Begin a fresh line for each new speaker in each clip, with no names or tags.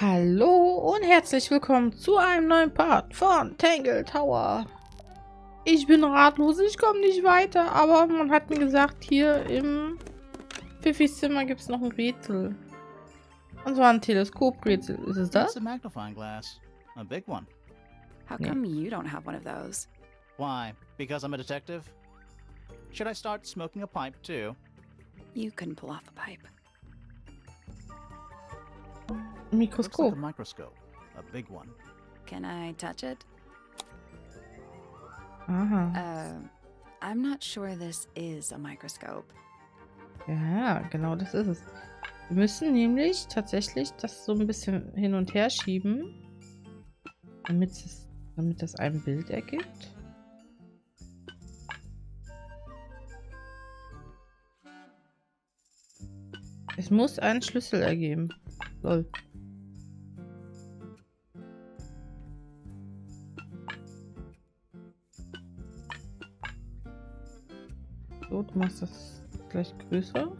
Hallo und herzlich willkommen zu einem neuen Part von Tangle Tower. Ich bin ratlos, ich komme nicht weiter, aber man hat mir gesagt, hier im Pfiffis Zimmer gibt es noch ein Rätsel. Und zwar ein Teleskoprätsel. Ist es
It's
das?
a magnifying glass. A big one.
How
Nee.
come you don't have one of those?
Why? Because I'm a detective? Should I start smoking a pipe too?
You couldn't pull off a pipe.
Ein
Looks like
Mikroskop.
a microscope. A big one.
Can I touch it?
Aha.
I'm not sure this is a microscope.
Ja, genau das ist es. Wir müssen nämlich tatsächlich das so ein bisschen hin und her schieben, damit das ein Bild ergibt. Es muss einen Schlüssel ergeben. Lol. So, du machst das gleich größer.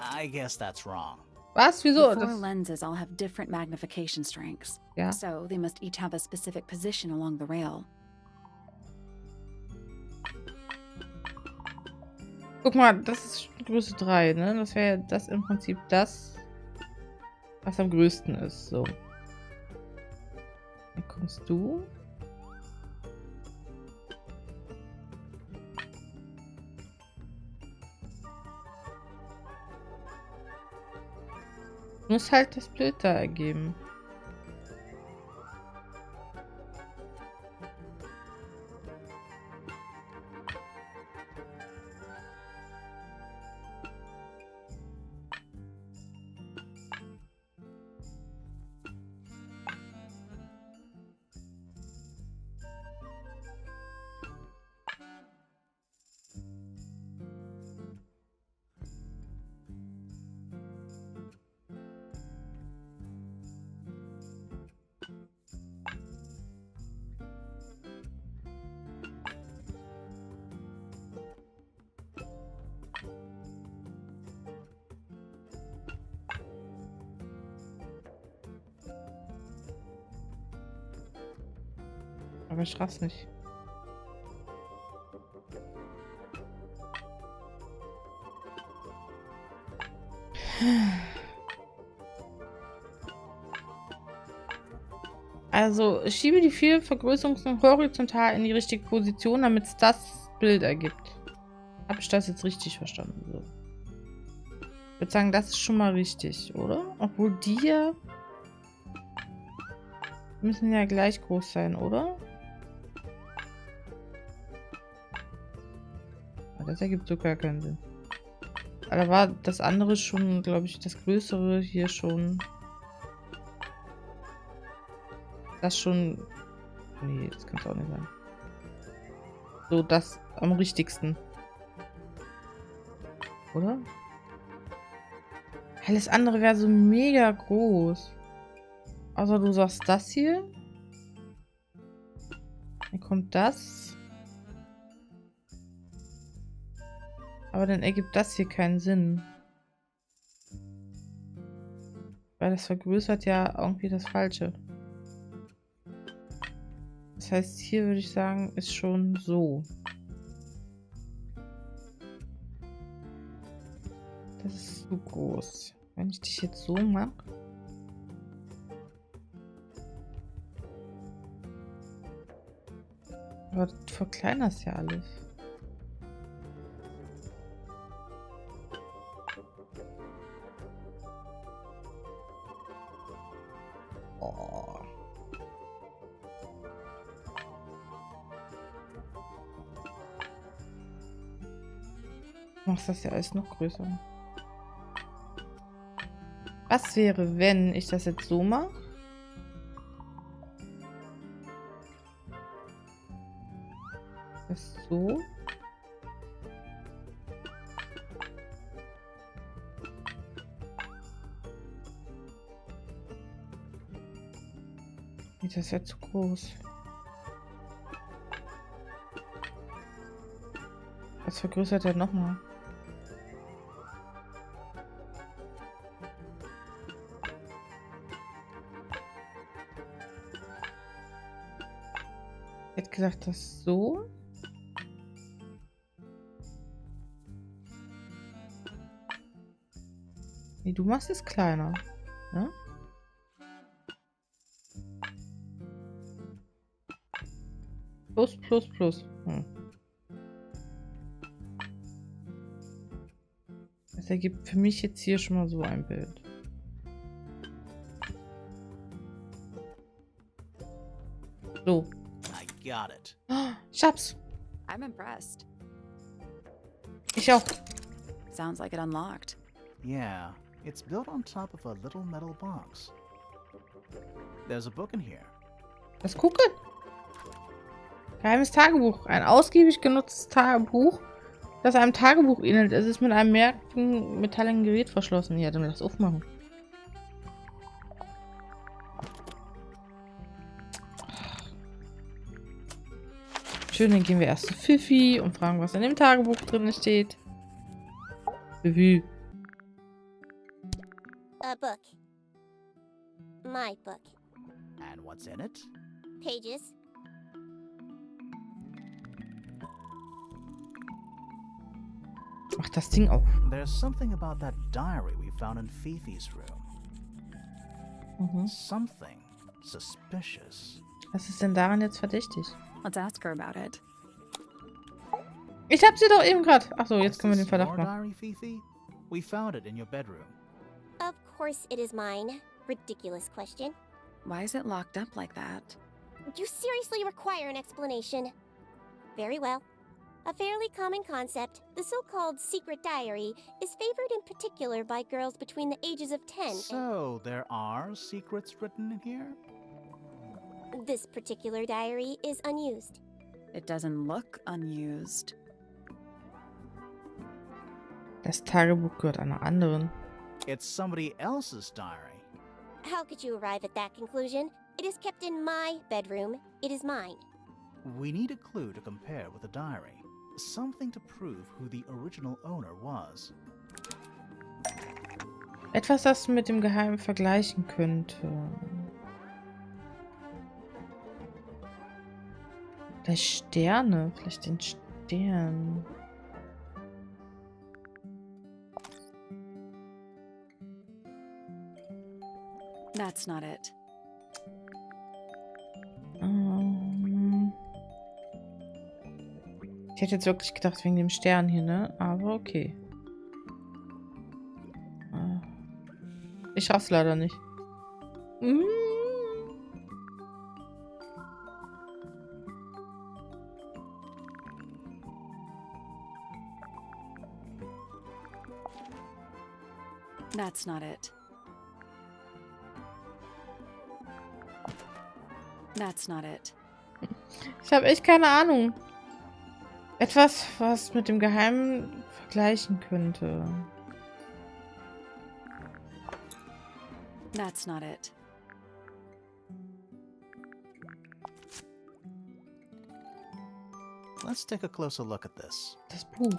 I guess that's wrong.
Was? Wieso?
The four
Das,
lenses all have different magnification strengths,
ja.
so they must each have a specific position along the rail.
Guck mal, das ist Größe 3, ne? Das wäre das im Prinzip das, was am größten ist. So. Dann kommst du. Muss halt das Bild da ergeben. Aber ich raff's nicht. Also, schiebe die vier Vergrößerungen horizontal in die richtige Position, damit es das Bild ergibt. Habe ich das jetzt richtig verstanden? So. Ich würde sagen, das ist schon mal richtig, oder? Obwohl die hier müssen ja gleich groß sein, oder? Das ergibt so gar keinen Sinn. Aber da war das andere schon, glaube ich, das größere hier schon. Das schon. Nee, das kann es auch nicht sein. So, das am richtigsten. Oder? Alles andere wäre so mega groß. Außer du sagst das hier. Dann kommt das. Aber dann ergibt das hier keinen Sinn. Weil das vergrößert ja irgendwie das Falsche. Das heißt, hier würde ich sagen, ist schon so. Das ist zu groß. Wenn ich dich jetzt so mache. Aber du verkleinerst ja alles. Oh. Du machst das ja alles noch größer. Was wäre, wenn ich das jetzt so mache? Das so. Das ist ja zu groß. Was vergrößert er nochmal? Ich hätte gesagt, das so. Nee, du machst es kleiner. Ne? Plus, plus, plus. Das ergibt für mich jetzt hier schon mal so ein Bild. So.
I got it.
Oh, ich hab's.
I'm impressed.
Ich auch.
Sounds like it unlocked.
Yeah, it's built on top of a little metal box. There's a book in here.
Lass gucken. Geheimes Tagebuch. Ein ausgiebig genutztes Tagebuch, das einem Tagebuch ähnelt. Es ist mit einem merkwürdigen metalligen Gerät verschlossen. Ja, dann lass aufmachen. Schön, dann gehen wir erst zu Fifi und fragen, was in dem Tagebuch drin steht. Fifi.
A book. My book.
And what's in it?
Pages.
Mach das Ding auf.
There's something about that diary we found in Fifi's room. Something suspicious.
Was ist denn daran jetzt verdächtig?
Let's ask her about it.
Ich hab sie doch eben gerade. Achso, jetzt
Is
können wir den
this
Verdacht
your
machen.
diary, Fifi? We found it in your bedroom.
Of course it is mine. Ridiculous question.
Why is it locked up like that?
You seriously require an explanation. Very well. A fairly common concept, the so-called secret diary, is favored in particular by girls between the ages of 10
So, there are secrets written in here?
and this particular diary is unused.
It doesn't look unused.
Das Tagebuch gehört einer anderen.
It's somebody else's diary.
How could you arrive at that conclusion? It is kept in my bedroom. It is mine.
We need a clue to compare with the diary. Something to prove who the original owner was.
Etwas, das mit dem Geheimen vergleichen könnte. Vielleicht Sterne. Vielleicht den Stern.
That's not it.
Ich hätte jetzt wirklich gedacht, wegen dem Stern hier, ne? Aber okay. Ich schaff's leider nicht.
That's not it. That's not it.
Ich habe echt keine Ahnung. Etwas, was mit dem Geheimen vergleichen könnte.
That's not it.
Let's take a closer look at this.
Das Buch.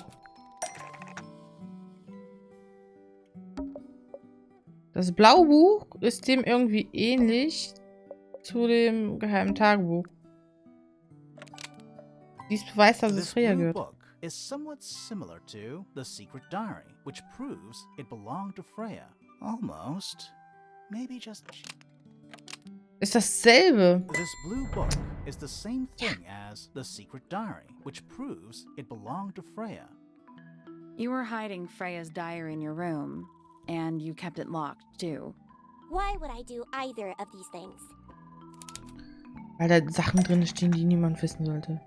Das blaue Buch ist dem irgendwie ähnlich zu dem geheimen Tagebuch. Dies beweist, dass es
This
Freya
blue
gehört.
book is somewhat similar to the secret diary, which proves it belonged to Freya. Almost. Maybe just...
Ist dasselbe.
This blue book is the same thing as the secret diary, which proves it belonged to Freya.
You were hiding Freya's diary in your room, and you kept it locked, too.
Why would I do either of these things?
Weil da Sachen drin stehen, die niemand wissen sollte.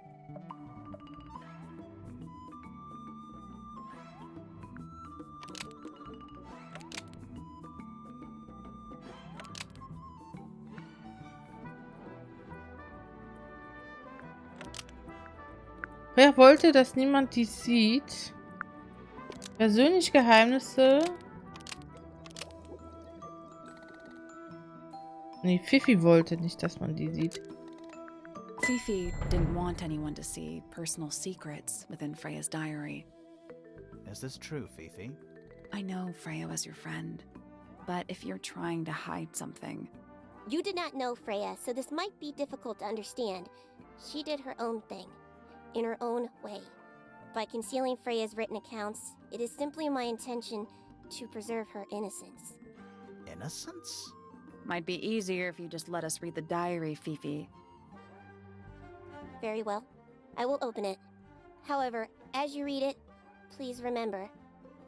Wer wollte, dass niemand dies sieht? Persönliche Geheimnisse. Nee, Fifi wollte nicht, dass man die sieht.
Fifi didn't want anyone to see personal secrets within Freya's diary.
Is this true, Fifi?
I know Freya was your friend, but if you're trying to hide something,
You did not know Freya, so this might be difficult to understand. She did her own thing, in her own way. By concealing Freya's written accounts, it is simply my intention to preserve her innocence.
Innocence?
might be easier if you just let us read the diary, Fifi.
Very well. I will open it. However, as you read it, please remember,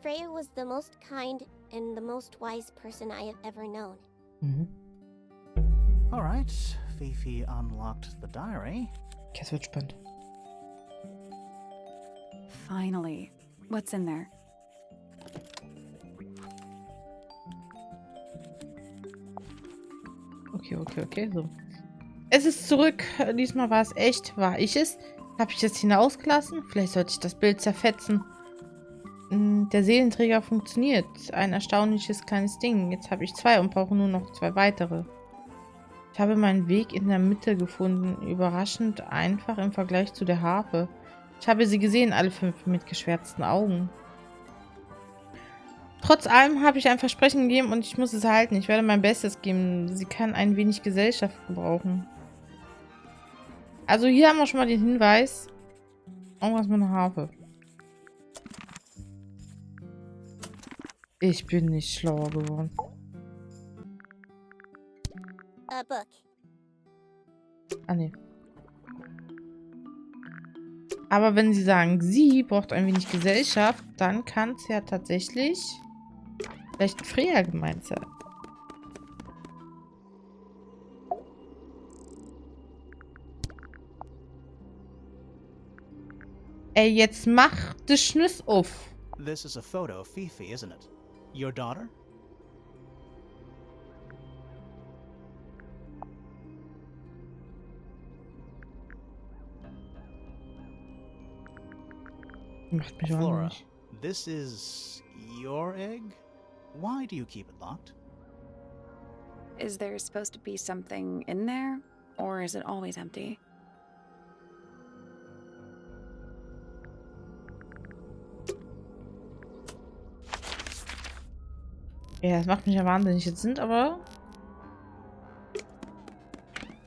Freya was the most kind and the most wise person I have ever known.
Mhm.
All right, Fifi unlocked the diary.
Okay, es wird spannend.
Finally. What's in there?
Okay, so. Es ist zurück. Diesmal war es echt. War ich es? Habe ich es hinausgelassen? Vielleicht sollte ich das Bild zerfetzen. Der Seelenträger funktioniert. Ein erstaunliches kleines Ding. Jetzt habe ich 2 und brauche nur noch 2 weitere. Ich habe meinen Weg in der Mitte gefunden. Überraschend einfach im Vergleich zu der Harfe. Ich habe sie gesehen, alle 5 mit geschwärzten Augen. Trotz allem habe ich ein Versprechen gegeben und ich muss es halten. Ich werde mein Bestes geben. Sie kann ein wenig Gesellschaft gebrauchen. Also hier haben wir schon mal den Hinweis. Irgendwas mit einer Harfe. Ich bin nicht schlauer geworden.
A book.
Ah, ne. Aber wenn sie sagen, sie braucht ein wenig Gesellschaft, dann kann es ja tatsächlich vielleicht Freya gemeint sein. Ey, jetzt mach das Schnüss auf.
This is a photo of Fifi, isn't it? Your daughter?
Macht mich
Flora,
wahnsinnig.
this is your egg? Why do you keep it locked?
Is there supposed to be something in there? Or is it always empty?
Ja, das macht mich ja wahnsinnig. Jetzt sind aber...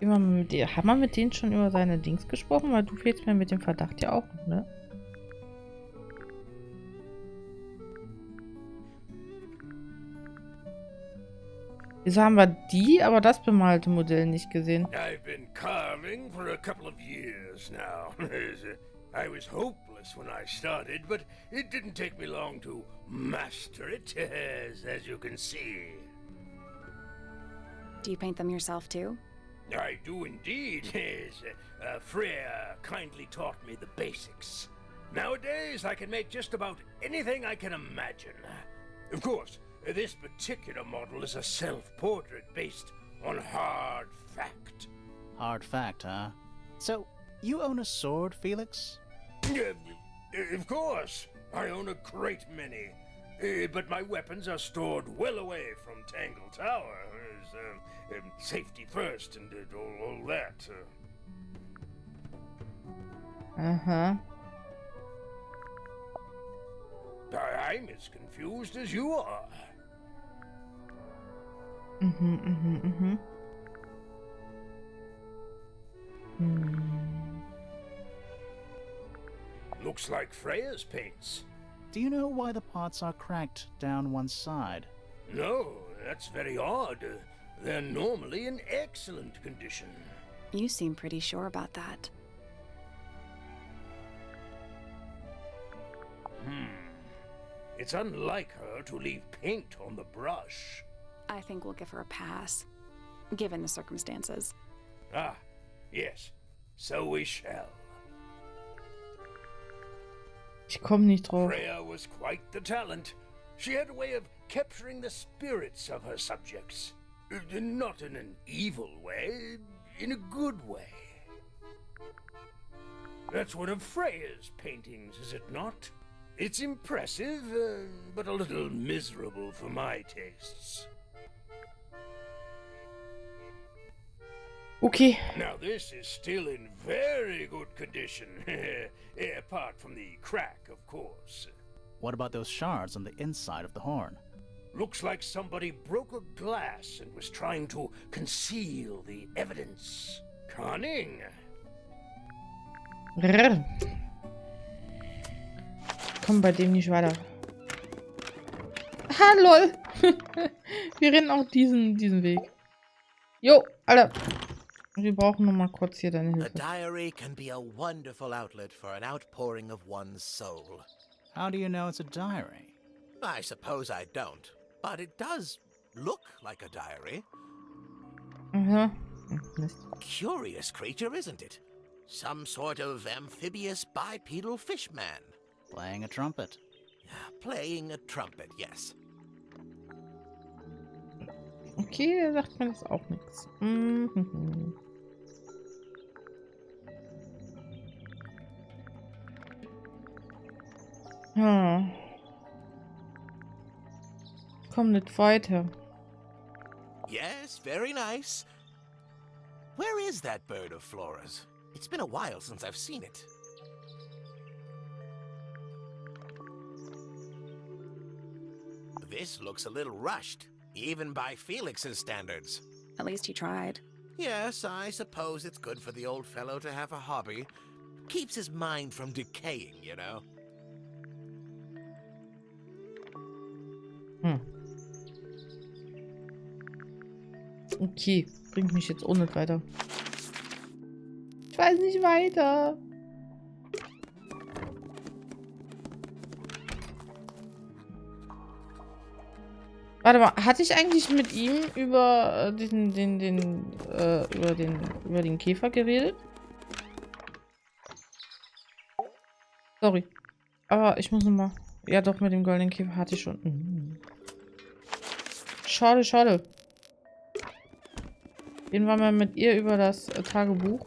Immer mit dir. Haben wir mit denen schon über seine Dings gesprochen? Weil du fehlst mir mit dem Verdacht ja auch noch, ne? Wieso haben wir die, aber das bemalte Modell nicht gesehen?
I've been carving for a couple of years now. I was hopeless when I started, but it didn't take me long to master it, as you can see.
Do you paint them yourself too?
I do indeed. Freya kindly taught me the basics. Nowadays, I can make just about anything I can imagine. Of course, this particular model is a self-portrait based on hard fact.
Hard fact, huh? So, you own a sword, Felix?
Of course, I own a great many. But my weapons are stored well away from Tangle Tower. Safety first and all that.
Aha.
I'm as confused as you are.
Mhm.
Looks like Freya's paints.
Do you know why the pots are cracked down one side?
No, that's very odd. They're normally in excellent condition.
You seem pretty sure about that.
It's unlike her to leave paint on the brush.
I think we'll give her a pass, given the circumstances.
Ah, yes, so we shall.
Ich komme nicht drauf.
Freya was quite the talent. She had a way of capturing the spirits of her subjects. Not in an evil way, in a good way. That's one of Freya's paintings, is it not? It's impressive, but a little miserable for my tastes.
Okay.
Now this is still in very good condition. Apart from the crack, of course.
What about those shards on the inside of the horn?
Looks like somebody broke a glass and was trying to conceal the evidence. Cunning.
Rrr. Komm bei dem nicht weiter. Ah, lol. Wir rennen auch diesen Weg. Jo, Alter. Wir brauchen noch mal kurz hier deine
A
Hilfe.
diary can be a wonderful outlet for an outpouring of one's soul.
How do you know it's a diary?
I suppose I don't, but it does look like a diary.
Aha. Mist.
Curious creature, isn't it? Some sort of amphibious bipedal fishman.
Playing a trumpet.
Playing a trumpet, yes.
Okay, da sagt mir das auch nichts. Mhm. Ja. Komm nicht weiter.
Yes, very nice. Where is that bird of Flora's? It's been a while since I've seen it. This looks a little rushed, even by Felix's standards.
At least he tried.
Yes, I suppose it's good for the old fellow to have a hobby. Keeps his mind from decaying, you know.
Okay, bringt mich jetzt auch nicht weiter. Ich weiß nicht weiter. Warte mal, hatte ich eigentlich mit ihm über über den Käfer geredet? Sorry. Aber ich muss noch mal. Ja, doch, mit dem goldenen Käfer hatte ich schon. Schade, schade. Reden wir mal mit ihr über das Tagebuch.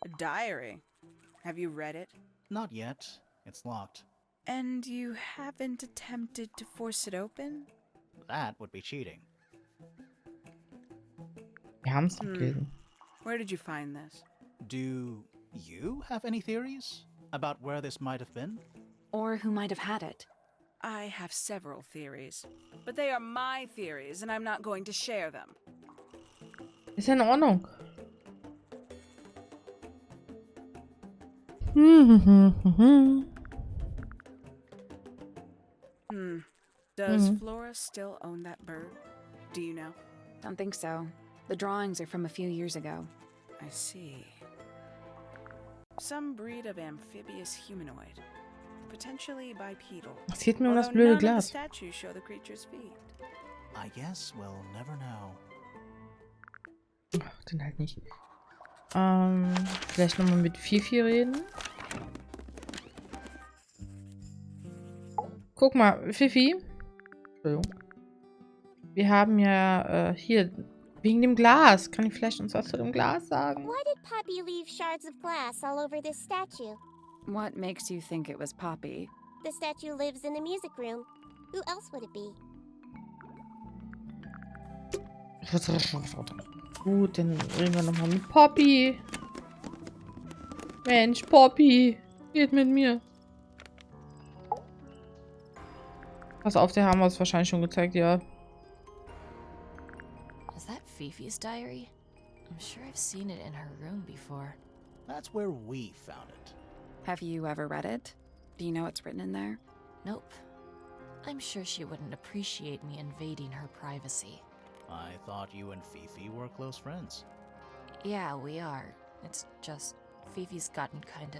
A diary. Have you read it?
Not yet. It's locked.
And you haven't attempted to force it open?
That would be cheating.
Wir haben es gelesen.
Where did you find this?
Do you have any theories about where this might have been?
Or who might have had it.
I have several theories, but they are my theories, and I'm not going to share them.
Ist ja in Ordnung.
Does Flora still own that bird? Do you know?
Don't think so. The drawings are from a few years ago.
I see. Some breed of amphibious humanoid. Potentially bipedal.
Es geht mir um das
Although
blöde
none of the
Glas.
statues show the creature's feet.
I guess we'll never know.
Ach, den halt nicht. Vielleicht nochmal mit Fifi reden. Guck mal, Fifi. Entschuldigung. Wir haben ja hier, wegen dem Glas. Kann ich vielleicht uns was zu dem Glas sagen?
Why did Poppy leave shards of glass all over this statue?
What makes you think it was Poppy?
The statue lives in the music room. Who else would it be?
Gut, dann reden wir nochmal mit Poppy. Mensch, Poppy. Geht mit mir. Pass auf, der haben wir es wahrscheinlich schon gezeigt, ja.
Is that Fifi's diary? I'm sure I've seen it in her room before.
That's where we found it.
Have you ever read it? Do you know what's written in there?
Nope. I'm sure she wouldn't appreciate me invading her privacy.
I thought you and Fifi were close friends.
Yeah, we are. It's just Fifi's gotten kinda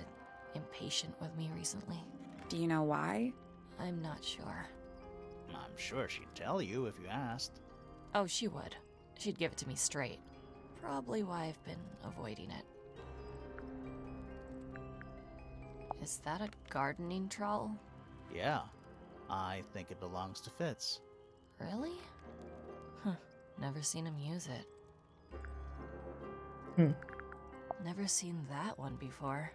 impatient with me recently.
Do you know why?
I'm not sure.
I'm sure she'd tell you if you asked.
Oh, she would. She'd give it to me straight. Probably why I've been avoiding it. Is that a gardening trowel?
Yeah, I think it belongs to Fitz.
Really? Huh. Never seen him use it. Never seen that one before.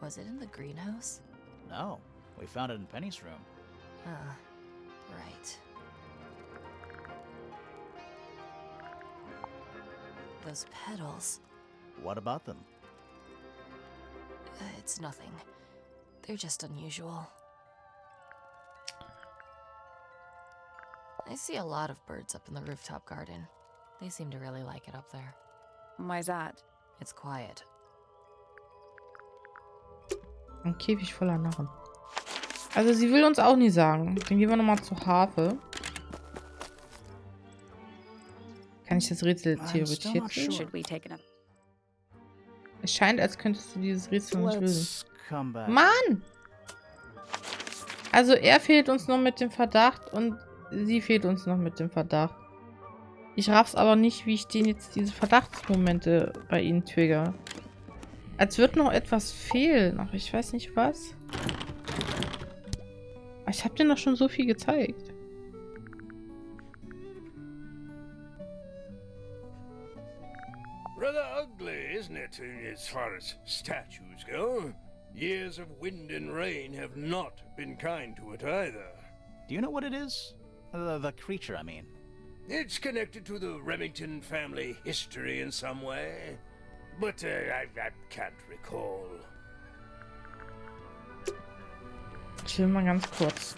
Was it in the greenhouse?
No, we found it in Penny's room.
Right. Those petals.
What about them?
It's nothing. They're just unusual. I see a lot of birds up in the rooftop garden. They seem to really like it up there.
Why's that?
It's quiet.
Ein Käfig voller Narren. Also sie will uns auch nie sagen. Dann gehen wir nochmal zur Harfe. Kann ich das Rätsel
I'm
theoretisch
still not
jetzt
sure.
lösen?
Should we take another?
Es scheint, als könntest du dieses Rätsel nicht lösen.
Let's come back.
Mann! Also er fehlt uns noch mit dem Verdacht und sie fehlt uns noch mit dem Verdacht. Ich raff's aber nicht, wie ich jetzt diese Verdachtsmomente bei ihnen trigger. Als wird noch etwas fehlen, aber ich weiß nicht was. Aber ich habe dir noch schon so viel gezeigt.
Rather ugly, isn't it, as far as statues go? Years of wind and rain have not been kind to it either.
Do you know what it is? The creature, I mean.
It's connected to the Remington family history in some way, but I can't recall.
Ich will mal ganz kurz.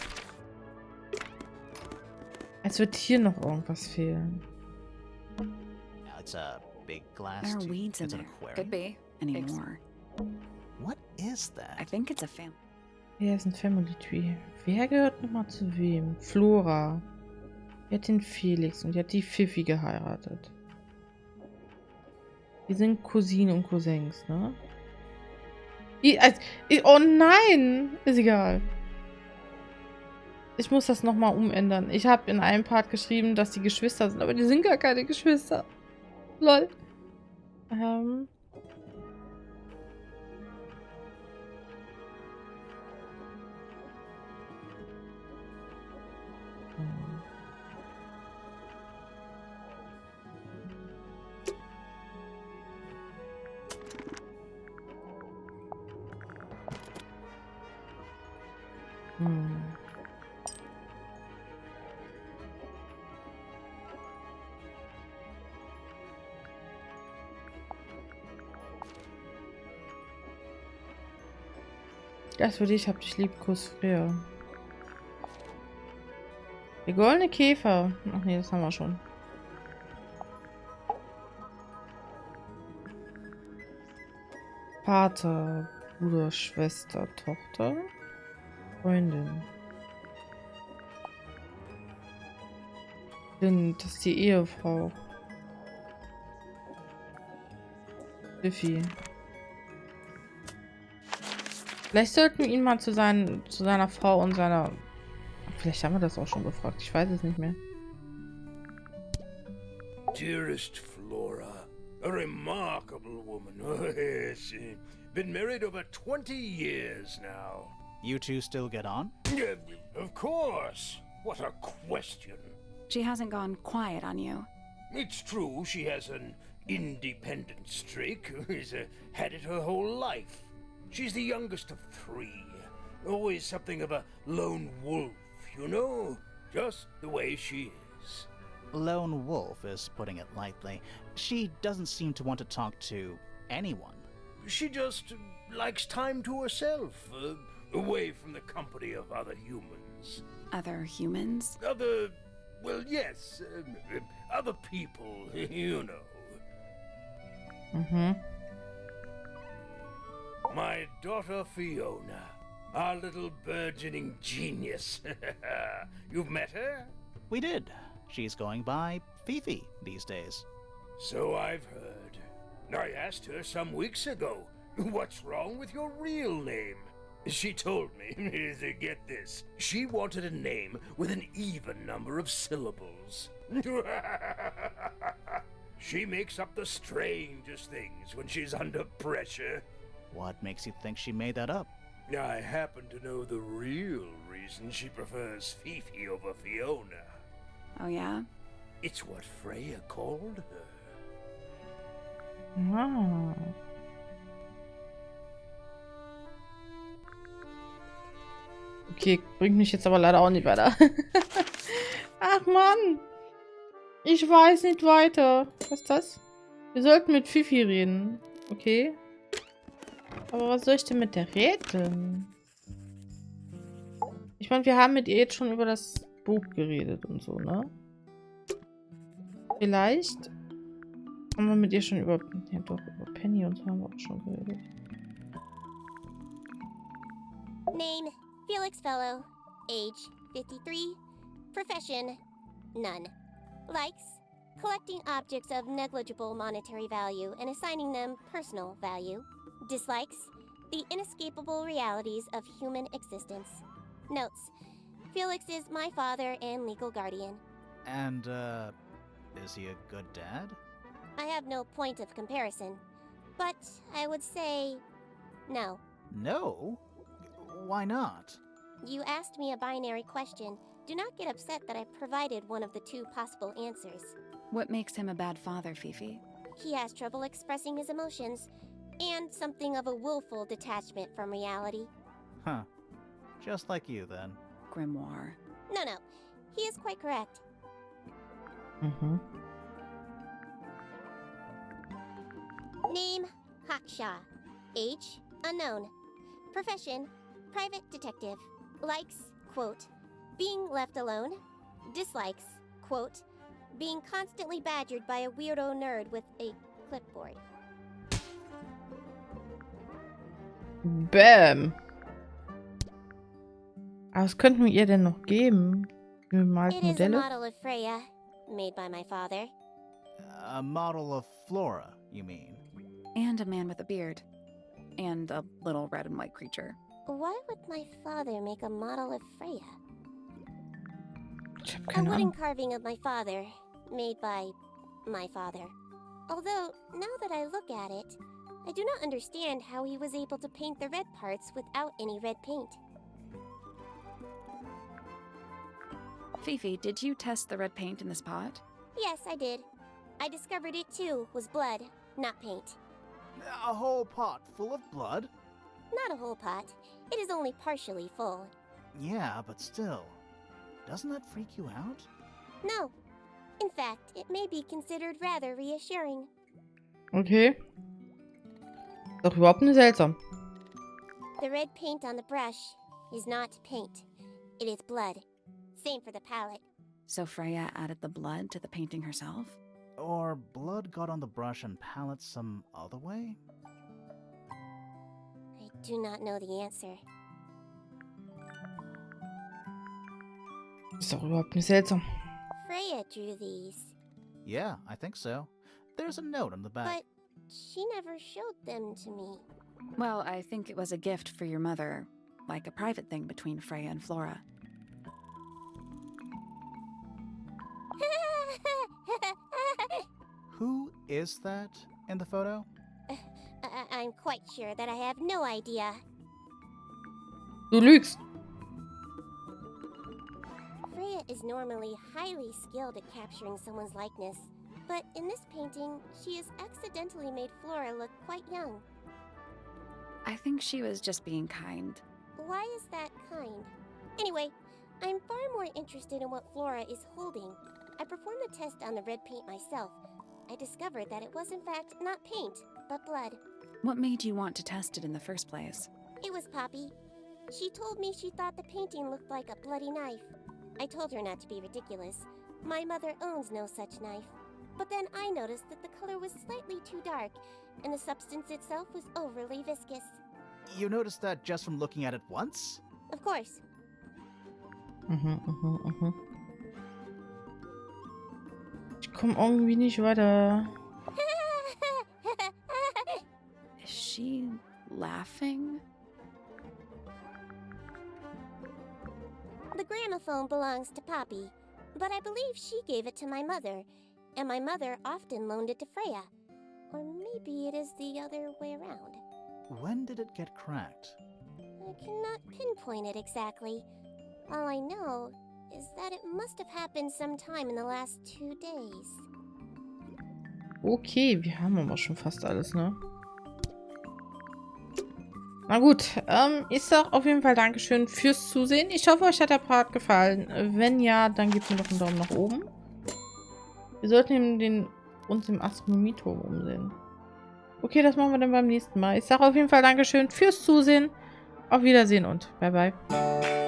Als wird hier noch irgendwas fehlen.
Yeah, it's a big glass
There are
tube.
weeds in
It's an
there.
aquarium.
Could be. Anymore.
What is that?
I think it's a family.
Hier ist ein Family Tree. Wer gehört nochmal zu wem? Flora. Die hat den Felix und die hat die Fifi geheiratet. Die sind Cousinen und Cousins, ne? Oh nein! Ist egal. Ich muss das nochmal umändern. Ich habe in einem Part geschrieben, dass die Geschwister sind, aber die sind gar keine Geschwister. Lol. Das für dich, hab dich lieb, Kuss Freya. Der goldene Käfer. Ach nee, das haben wir schon. Vater, Bruder, Schwester, Tochter, Freundin. Das ist die Ehefrau. Biffy. Vielleicht sollten wir ihn mal zu seiner Frau und seiner... Vielleicht haben wir das auch schon gefragt. Ich weiß es nicht mehr.
Dearest Flora, a remarkable woman. Yes, been married over 20 years now.
You two still get on?
Of course. What a question.
She hasn't gone quiet on you.
It's true she has an independent streak. She's had it her whole life. She's the youngest of 3. Always something of a lone wolf, you know? Just the way she is.
Lone wolf is putting it lightly. She doesn't seem to want to talk to anyone.
She just likes time to herself, away from the company of other humans.
Other humans?
Well, yes, other people, you know.
Mhm.
My daughter Fiona, our little burgeoning genius. You've met her?
We did. She's going by Fifi these days.
So I've heard. I asked her some weeks ago, what's wrong with your real name? She told me, get this, she wanted a name with an even number of syllables. She makes up the strangest things when she's under pressure.
What makes you think she made that up?
I happen to know the real reason she prefers Fifi over Fiona.
Oh, yeah?
It's what Freya called her.
Wow. Okay, bringt mich jetzt aber leider auch nicht weiter. Ach Mann. Ich weiß nicht weiter. Was ist das? Wir sollten mit Fifi reden. Okay. Aber was soll ich denn mit der reden? Ich meine, wir haben mit ihr jetzt schon über das Buch geredet und so, ne? Vielleicht haben wir mit ihr schon über... Ja doch, über Penny und so haben wir auch schon geredet.
Name, Felix Fellow. Age, 53. Profession, none. Likes, collecting objects of negligible monetary value and assigning them personal value. Dislikes, the inescapable realities of human existence. Notes, Felix is my father and legal guardian.
And, is he a good dad?
I have no point of comparison, but I would say no.
No? Why not?
You asked me a binary question. Do not get upset that I provided one of the two possible answers.
What makes him a bad father, Fifi?
He has trouble expressing his emotions, and something of a willful detachment from reality.
Huh. Just like you, then.
Grimoire.
No, he is quite correct.
Mhm.
Name, Haksha. Age, unknown. Profession, private detective. Likes, quote, being left alone. Dislikes, quote, being constantly badgered by a weirdo nerd with a clipboard.
Bäm. Aber was könnten wir ihr denn noch geben? Bemalte
It is a
Modelle?
model of Freya, made by my father.
A model of Flora, you mean?
And a man with a beard. And a little red and white creature.
Why would my father make a model of Freya?
Ich hab
A
keine Ahnung.
wooden carving of my father, made by my father. Although, now that I look at it, I do not understand how he was able to paint the red parts without any red paint.
Fifi, did you test the red paint in this pot?
Yes, I did. I discovered it too was blood, not paint.
A whole pot full of blood?
Not a whole pot. It is only partially full.
Yeah, but still. Doesn't that freak you out?
No. In fact, it may be considered rather reassuring.
Okay. Doch überhaupt nicht seltsam.
The red paint on the brush is not paint. It is blood. Same for the palette.
So Freya added the blood to the painting herself?
Or blood got on the brush and palette some other way?
I do not know the answer.
Ist doch überhaupt nicht seltsam.
Freya drew these,
Yeah, I think so. There's a note on the back.
but she never showed them to me.
Well, I think it was a gift for your mother. Like a private thing between Freya and Flora.
Who is that in the photo?
I'm quite sure that I have no idea.
Du lügst.
Freya is normally highly skilled at capturing someone's likeness, but in this painting, she has accidentally made Flora look quite young.
I think she was just being kind.
Why is that kind? Anyway, I'm far more interested in what Flora is holding. I performed the test on the red paint myself. I discovered that it was in fact not paint, but blood.
What made you want to test it in the first place?
It was Poppy. She told me she thought the painting looked like a bloody knife. I told her not to be ridiculous. My mother owns no such knife. But then I noticed that the color was slightly too dark, and the substance itself was overly viscous.
You noticed that just from looking at it once?
Of course.
Ich komme irgendwie nicht weiter.
Is she laughing?
The gramophone belongs to Poppy, but I believe she gave it to my mother, and my mother often loaned it to Freya. Or maybe it is the other way around.
When did it get cracked?
I cannot pinpoint it exactly. All I know is that it must have happened sometime in the last 2 days.
Okay, wir haben aber schon fast alles, ne? Na gut, ich sag auf jeden Fall Dankeschön fürs Zusehen. Ich hoffe, euch hat der Part gefallen. Wenn ja, dann gebt mir doch einen Daumen nach oben. Wir sollten uns im Astronomieturm umsehen. Okay, das machen wir dann beim nächsten Mal. Ich sage auf jeden Fall Dankeschön fürs Zusehen. Auf Wiedersehen und bye bye.